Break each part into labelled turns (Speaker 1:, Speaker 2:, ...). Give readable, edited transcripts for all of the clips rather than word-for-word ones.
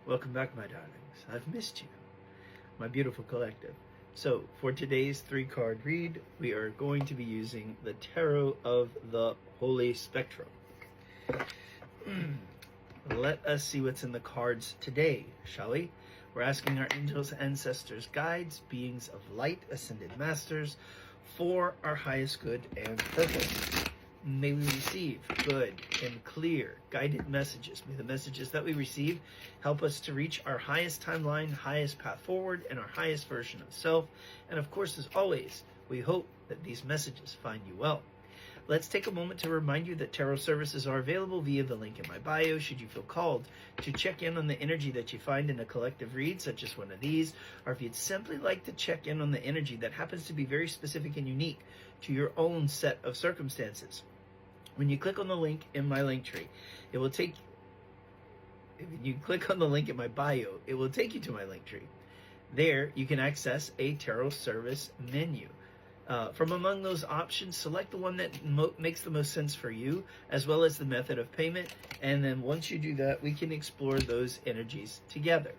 Speaker 1: Welcome back, my darlings. I've missed you, my beautiful collective. So, for today's 3-card read, we are going to be using the Tarot of the Holy Spectrum. Let us see what's in the cards today, shall we? We're asking our angels, ancestors, guides, beings of light, ascended masters, for our highest good and purpose. May we receive good and clear guided messages. May the messages that we receive help us to reach our highest timeline, highest path forward, and our highest version of self. And of course, as always, we hope that these messages find you well. Let's take a moment to remind you that tarot services are available via the link in my bio should you feel called to check in on the energy that you find in a collective read, such as one of these, or if you'd simply like to check in on the energy that happens to be very specific and unique to your own set of circumstances. When you click on the link in my link tree, it will take, if you click on the link in my bio, it will take you to my link tree. There, you can access a tarot service menu. From among those options, select the one that makes the most sense for you, as well as the method of payment. And then once you do that, we can explore those energies together.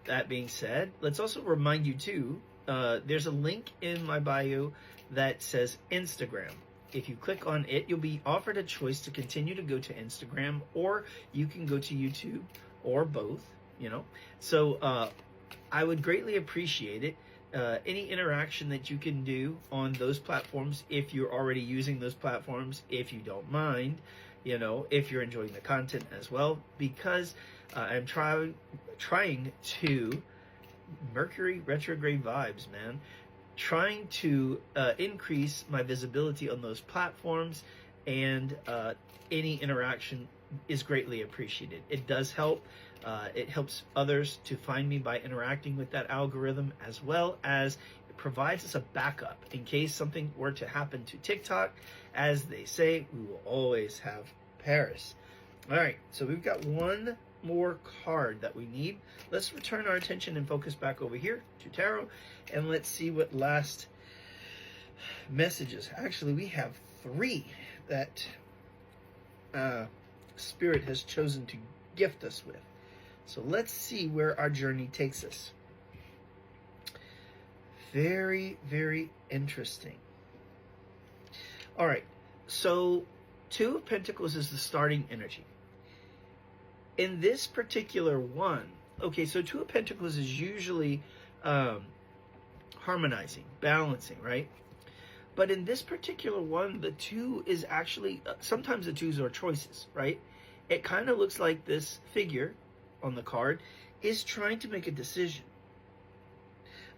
Speaker 1: That being said, let's also remind you too, there's a link in my bio that says Instagram. If you click on it, you'll be offered a choice to continue to go to Instagram, or you can go to YouTube, or both, So I would greatly appreciate it. Any interaction that you can do on those platforms, if you're already using those platforms, if you don't mind, if you're enjoying the content as well, because I'm trying to Mercury retrograde vibes, man. Trying to increase my visibility on those platforms, and any interaction is greatly appreciated. It does help. It helps others to find me by interacting with that algorithm, as well as it provides us a backup in case something were to happen to TikTok. As they say, we will always have Paris. All right, so we've got one more card that we need. Let's return our attention and focus back over here to tarot, and let's see what last messages. Actually, we have 3 that Spirit has chosen to gift us with. So let's see where our journey takes us. Very, very interesting. All right, so 2 of Pentacles is the starting energy. In this particular one, okay, so 2 of Pentacles is usually harmonizing, balancing, right? But in this particular one, the 2 is actually, sometimes the 2s are choices, right? It kind of looks like this figure on the card is trying to make a decision.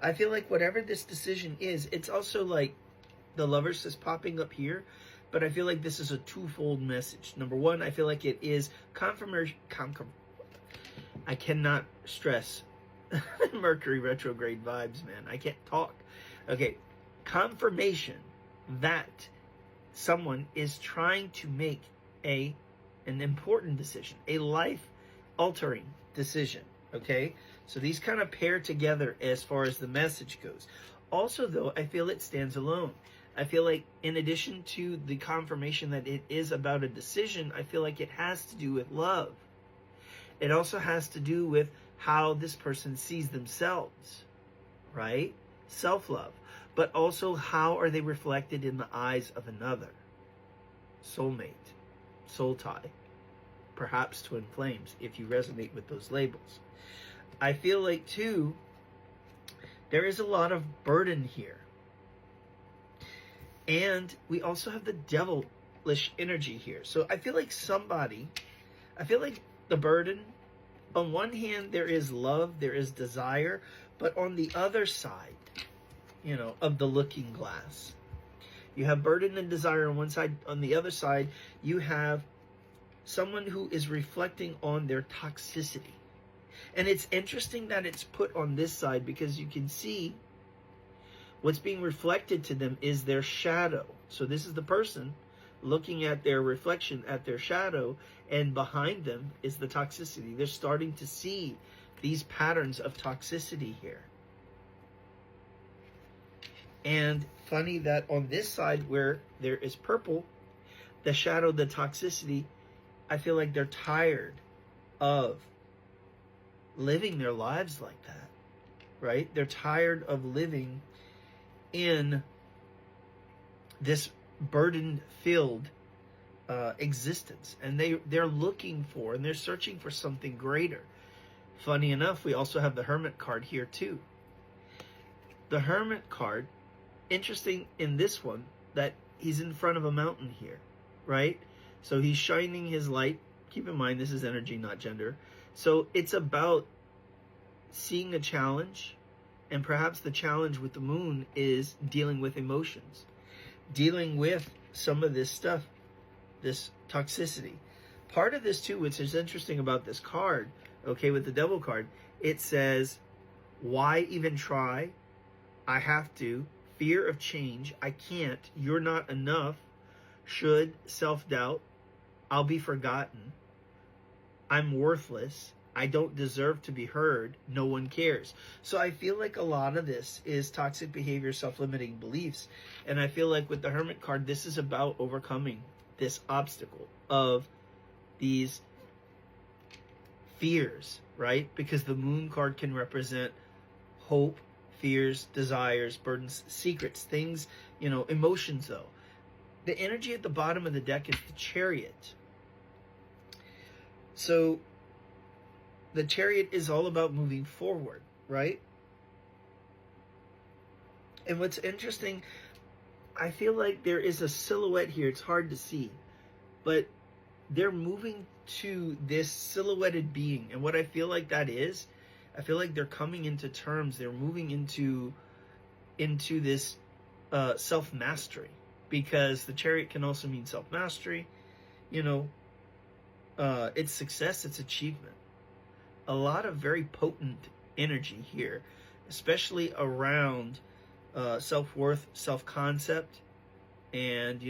Speaker 1: I feel like whatever this decision is, it's also like the Lovers is popping up here, but I feel like this is a twofold message. Number one, I feel like it is confirmation. I cannot stress Mercury retrograde vibes, man. I can't talk. Okay, confirmation that someone is trying to make an important decision, a life-altering decision. Okay, so these kind of pair together as far as the message goes. Also, though, I feel it stands alone. I feel like in addition to the confirmation that it is about a decision, I feel like it has to do with love. It also has to do with how this person sees themselves, right? Self-love. But also, how are they reflected in the eyes of another? Soulmate, soul tie, perhaps twin flames, if you resonate with those labels. I feel like, too, there is a lot of burden here. And we also have the devilish energy here. So I feel like the burden, on one hand, there is love, there is desire, but on the other side, of the looking glass, you have burden and desire on one side. On the other side, you have someone who is reflecting on their toxicity. And it's interesting that it's put on this side, because you can see what's being reflected to them is their shadow. So this is the person looking at their reflection, at their shadow, and behind them is the toxicity. They're starting to see these patterns of toxicity here. And funny that on this side where there is purple, the shadow, the toxicity, I feel like they're tired of living their lives like that, right? They're tired of living in this burden-filled existence, and they're looking for, and they're searching for something greater. Funny enough, we also have the Hermit card here too. The Hermit card, interesting in this one, that he's in front of a mountain here, right? So he's shining his light. Keep in mind, this is energy, not gender. So it's about seeing a challenge, and perhaps the challenge with the moon is dealing with emotions, dealing with some of this stuff, this toxicity. Part of this too, which is interesting about this card, okay, with the Devil card, it says, why even try? I have to. Fear of change. I can't. You're not enough. Should. Self-doubt. I'll be forgotten. I'm worthless. I don't deserve to be heard. No one cares. So I feel like a lot of this is toxic behavior, self-limiting beliefs. And I feel like with the Hermit card, this is about overcoming this obstacle of these fears, right? Because the Moon card can represent hope, fears, desires, burdens, secrets, things, emotions though. The energy at the bottom of the deck is the Chariot. So the Chariot is all about moving forward, right? And what's interesting, I feel like there is a silhouette here. It's hard to see, but they're moving to this silhouetted being. And what I feel like that is, I feel like they're coming into terms. They're moving into this self-mastery, because the Chariot can also mean self-mastery. It's success, it's achievement. A lot of very potent energy here, especially around self-worth, self-concept, and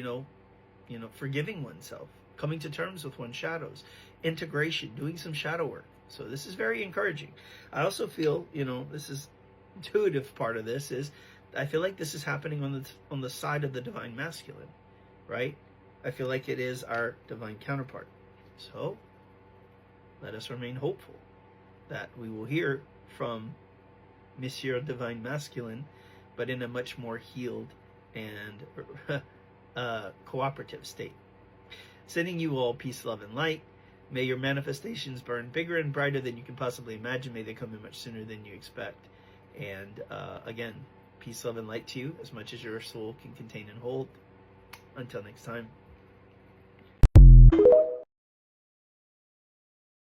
Speaker 1: forgiving oneself, coming to terms with one's shadows, integration, doing some shadow work. So this is very encouraging. I also feel, this is intuitive part of this is, I feel like this is happening on the side of the divine masculine, right? I feel like it is our divine counterpart. So let us remain hopeful that we will hear from Monsieur Divine Masculine, but in a much more healed and cooperative state. Sending you all peace, love, and light. May your manifestations burn bigger and brighter than you can possibly imagine. May they come in much sooner than you expect. And again, peace, love, and light to you, as much as your soul can contain and hold. Until next time.